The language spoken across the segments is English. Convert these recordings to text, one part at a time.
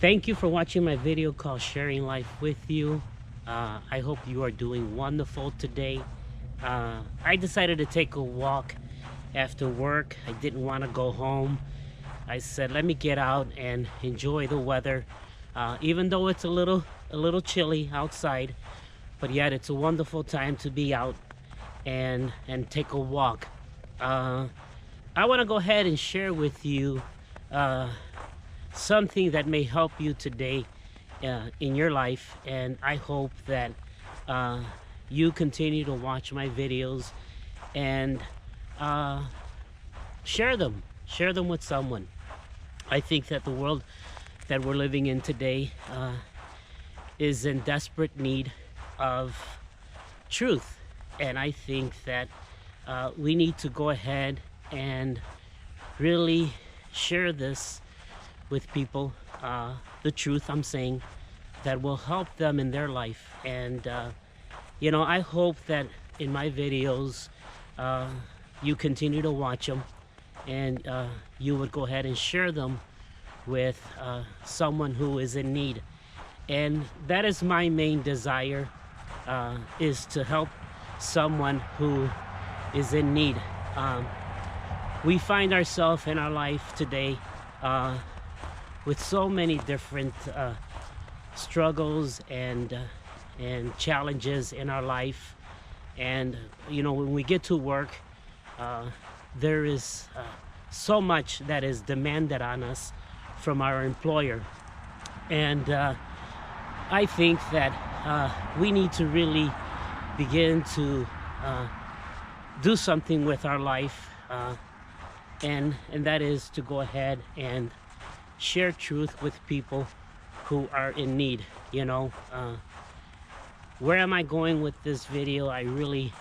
Thank you for watching my video called Sharing Life with You. I hope you are doing wonderful today. I decided to take a walk after work. I didn't want to go home. I said, let me get out and enjoy the weather. Even though it's a little chilly outside, but yet it's a wonderful time to be out and take a walk. I want to go ahead and share with you something that may help you today in your life, and I hope that you continue to watch my videos and share them with someone. I think that the world that we're living in today is in desperate need of truth, and I think that we need to go ahead and really share this with people, the truth I'm saying, that will help them in their life. And you know, I hope that in my videos you continue to watch them, and you would go ahead and share them with someone who is in need. And that is my main desire, is to help someone who is in need. We find ourselves in our life today with so many different struggles and challenges in our life. And you know, when we get to work, there is so much that is demanded on us from our employer. And I think that we need to really begin to do something with our life, and that is to go ahead and share truth with people who are in need. You know, where am I going with this video? I really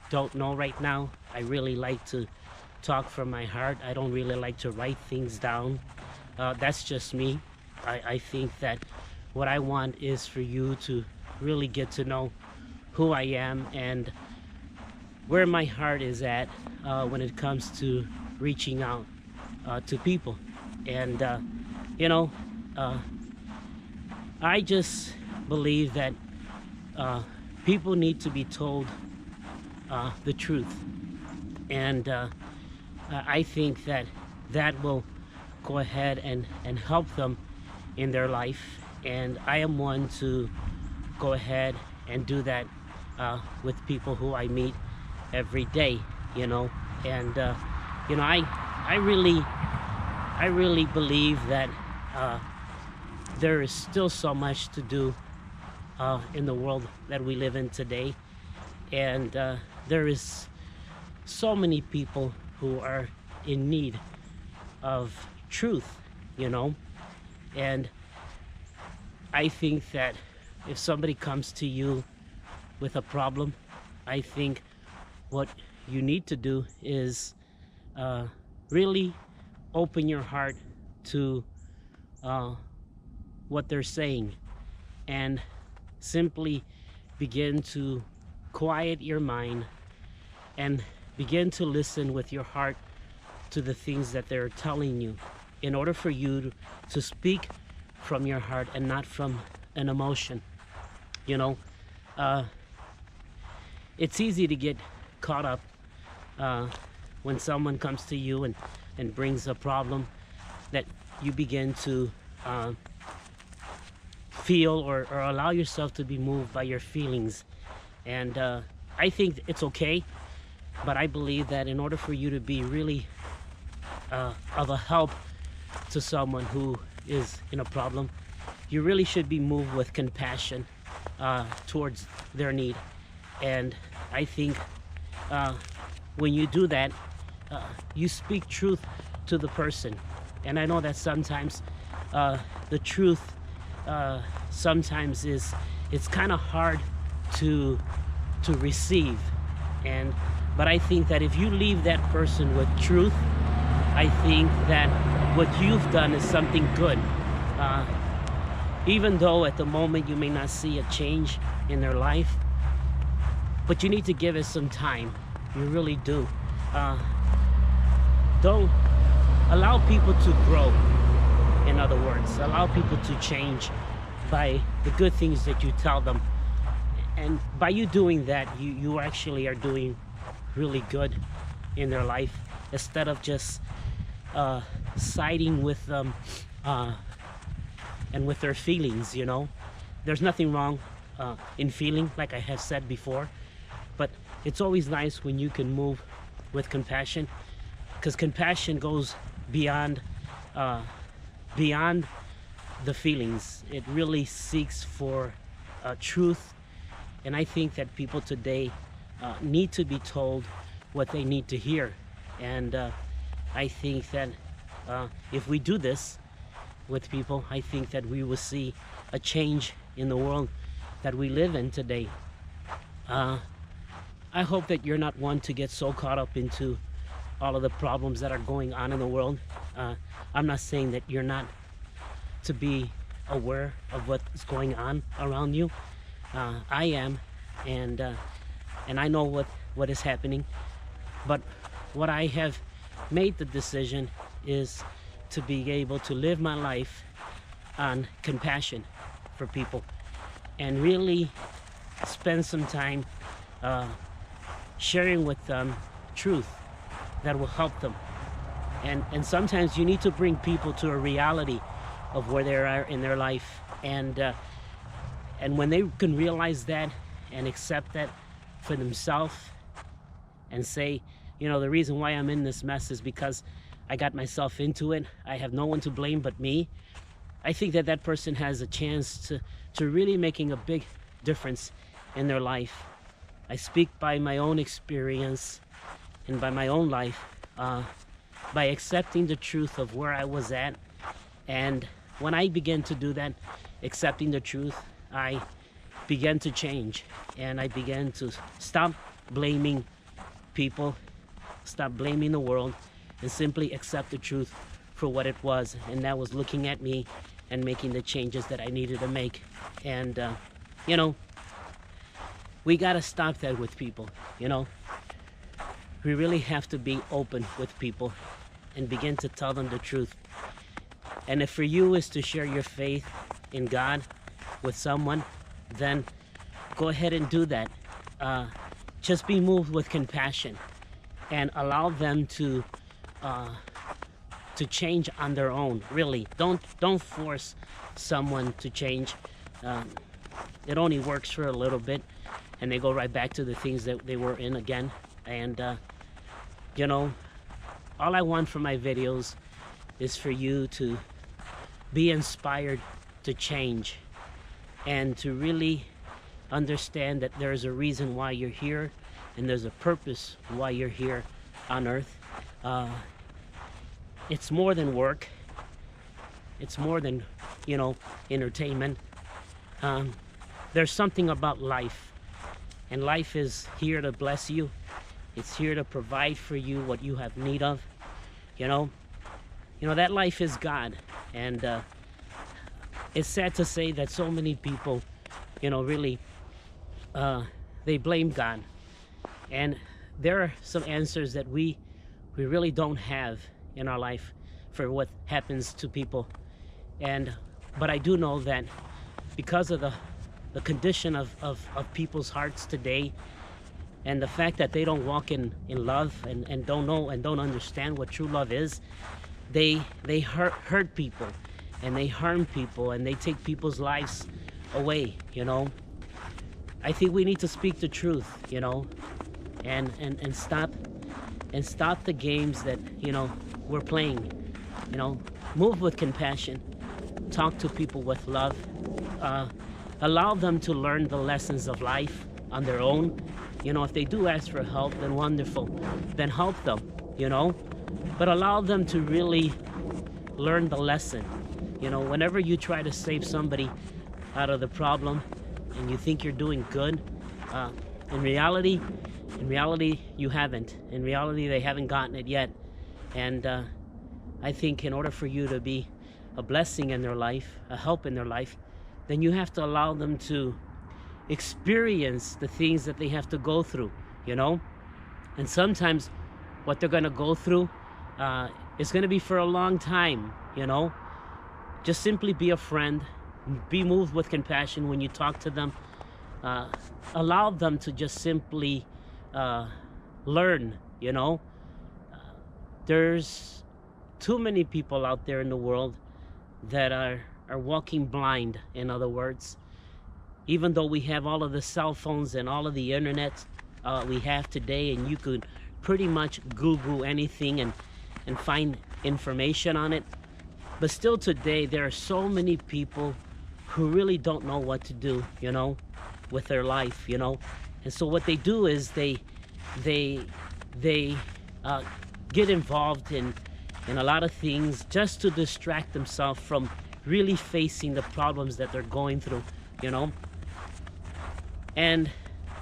don't know right now. I really like to talk from my heart. I don't really like to write things down. That's just me. I think that what I want is for you to really get to know who I am and where my heart is at when it comes to reaching out to people. And you know, I just believe that people need to be told the truth, and I think that that will go ahead and help them in their life. And I am one to go ahead and do that with people who I meet every day, you know. And you know, I really believe that there is still so much to do in the world that we live in today. And there is so many people who are in need of truth, you know. And I think that if somebody comes to you with a problem, I think what you need to do is really open your heart to what they're saying, and simply begin to quiet your mind and begin to listen with your heart to the things that they're telling you, in order for you to speak from your heart and not from an emotion. You know, it's easy to get caught up when someone comes to you and brings a problem, that you begin to feel or allow yourself to be moved by your feelings. And I think it's okay, but I believe that in order for you to be really of a help to someone who is in a problem, you really should be moved with compassion towards their need. And I think when you do that, you speak truth to the person. And I know that sometimes the truth sometimes it's kind of hard to receive, but I think that if you leave that person with truth, I think that what you've done is something good. Even though at the moment you may not see a change in their life, but you need to give it some time. You really do. Don't allow people to grow in other words. Allow people to change by the good things that you tell them. And by you doing that, you actually are doing really good in their life, instead of just siding with them and with their feelings. There's nothing wrong in feeling, like I have said before, but it's always nice when you can move with compassion, because compassion goes beyond the feelings. It really seeks for truth. And I think that people today need to be told what they need to hear. And I think that if we do this with people, I think that we will see a change in the world that we live in today. I hope that you're not one to get so caught up into all of the problems that are going on in the world. I'm not saying that you're not to be aware of what's going on around you. I am, and I know what is happening. But what I have made the decision is to be able to live my life on compassion for people, and really spend some time sharing with them truth that will help them. And sometimes you need to bring people to a reality of where they are in their life, and when they can realize that and accept that for themselves, and say, the reason why I'm in this mess is because I got myself into it. I have no one to blame but me. I think that that person has a chance to really making a big difference in their life. I speak by my own experience and by my own life, by accepting the truth of where I was at. And when I began to do that, accepting the truth, I began to change, and I began to stop blaming people, stop blaming the world, and simply accept the truth for what it was. And that was looking at me and making the changes that I needed to make. And we got to stop that with people. We really have to be open with people and begin to tell them the truth. And if for you is to share your faith in God with someone, then go ahead and do that. Just be moved with compassion and allow them to change on their own. Really, don't force someone to change. It only works for a little bit, and they go right back to the things that they were in again. And all I want from my videos is for you to be inspired to change, and to really understand that there's a reason why you're here, and there's a purpose why you're here on earth. It's more than work. It's more than entertainment. There's something about life, and life is here to bless you. It's here to provide for you what you have need of. That life is God. And it's sad to say that so many people, really, they blame God. And there are some answers that we really don't have in our life for what happens to people. But I do know that because of the condition of people's hearts today, and the fact that they don't walk in love, and don't know and don't understand what true love is, they hurt people, and they harm people, and they take people's lives away. I think we need to speak the truth, and stop the games that we're playing. Move with compassion, talk to people with love, allow them to learn the lessons of life on their own. If they do ask for help, then wonderful, then help them, but allow them to really learn the lesson. Whenever you try to save somebody out of the problem and you think you're doing good, in reality you haven't. In reality, they haven't gotten it yet. And I think in order for you to be a blessing in their life, a help in their life, then you have to allow them to experience the things that they have to go through. And sometimes what they're going to go through is going to be for a long time. just simply be a friend, be moved with compassion when you talk to them. Allow them to just simply learn, you know. There's too many people out there in the world that are walking blind, in other words. Even though we have all of the cell phones and all of the internet we have today, and you could pretty much Google anything and find information on it, but still today there are so many people who really don't know what to do, you know, with their life, you know. And so what they do is they get involved in a lot of things just to distract themselves from really facing the problems that they're going through, you know. And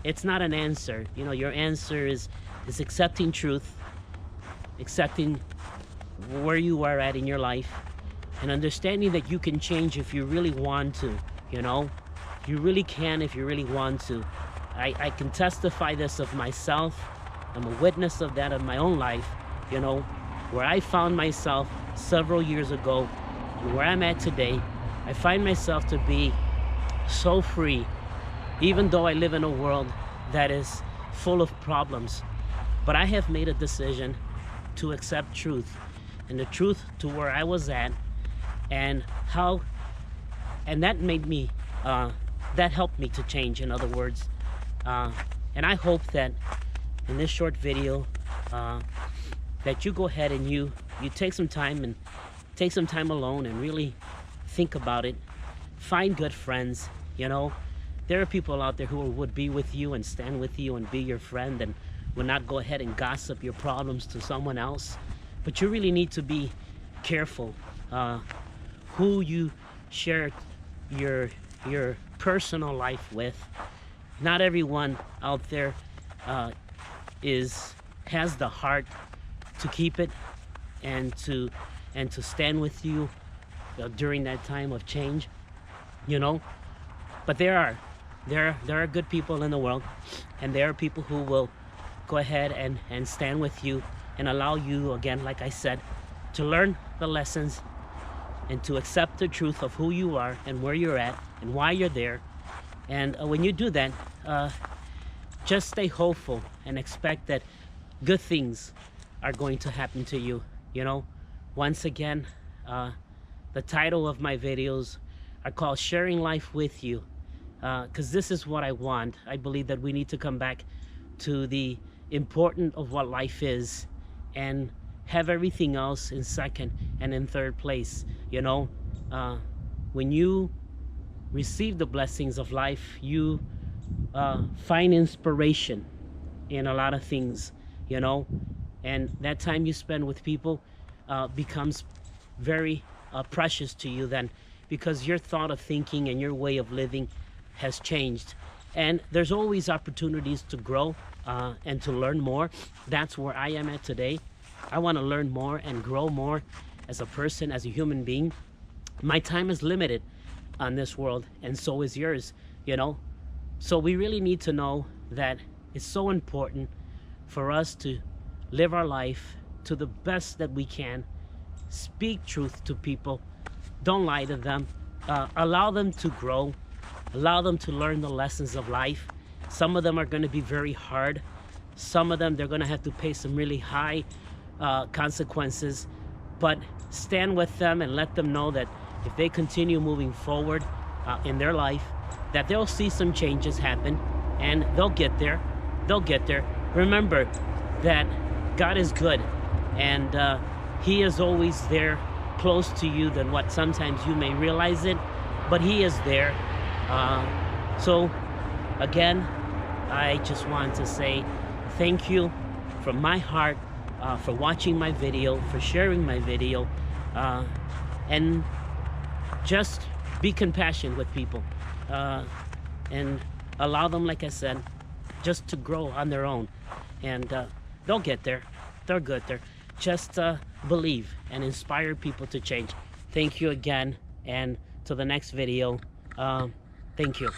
it's not an answer, you know. Your answer is accepting truth, accepting where you are at in your life, and understanding that you can change if you really want to, you know. You really can if you really want to. I can testify this of myself. I'm a witness of that in my own life, you know, where I found myself several years ago and where I'm at today. I find myself to be so free, even though I live in a world that is full of problems. But I have made a decision to accept truth, and the truth to where I was at, and that made me, that helped me to change, in other words. And I hope that in this short video, that you go ahead and you take some time alone and really think about it. Find good friends, you know. There are people out there who would be with you and stand with you and be your friend, and will not go ahead and gossip your problems to someone else. But you really need to be careful who you share your personal life with. Not everyone out there has the heart to keep it and to stand with you during that time of change, you know. But there are good people in the world, and there are people who will go ahead and stand with you and allow you, again, like I said, to learn the lessons and to accept the truth of who you are and where you're at and why you're there. And when you do that, just stay hopeful and expect that good things are going to happen to you, you know. Once again, the title of my videos are called Sharing Life With You, because this is what I want. I believe that we need to come back to the importance of what life is and have everything else in second and in third place, you know. When you receive the blessings of life, you find inspiration in a lot of things, you know. And that time you spend with people becomes very precious to you then, because your thought of thinking and your way of living has changed. And there's always opportunities to grow and to learn more. That's where I am at today. I want to learn more and grow more as a person, as a human being. My time is limited on this world, and so is yours, you know. So we really need to know that it's so important for us to live our life to the best that we can. Speak truth to people. Don't lie to them. Allow them to grow. Allow them to learn the lessons of life. Some of them are going to be very hard. Some of them, they're going to have to pay some really high consequences. But stand with them and let them know that if they continue moving forward in their life, that they'll see some changes happen, and they'll get there. They'll get there. Remember that God is good, and He is always there, close to you than what sometimes you may realize it, but He is there. So again, I just want to say thank you from my heart for watching my video, for sharing my video, and just be compassionate with people, and allow them, like I said, just to grow on their own, and they'll get there. They'll get there. Just believe and inspire people to change. Thank you again, and to the next video. Thank you.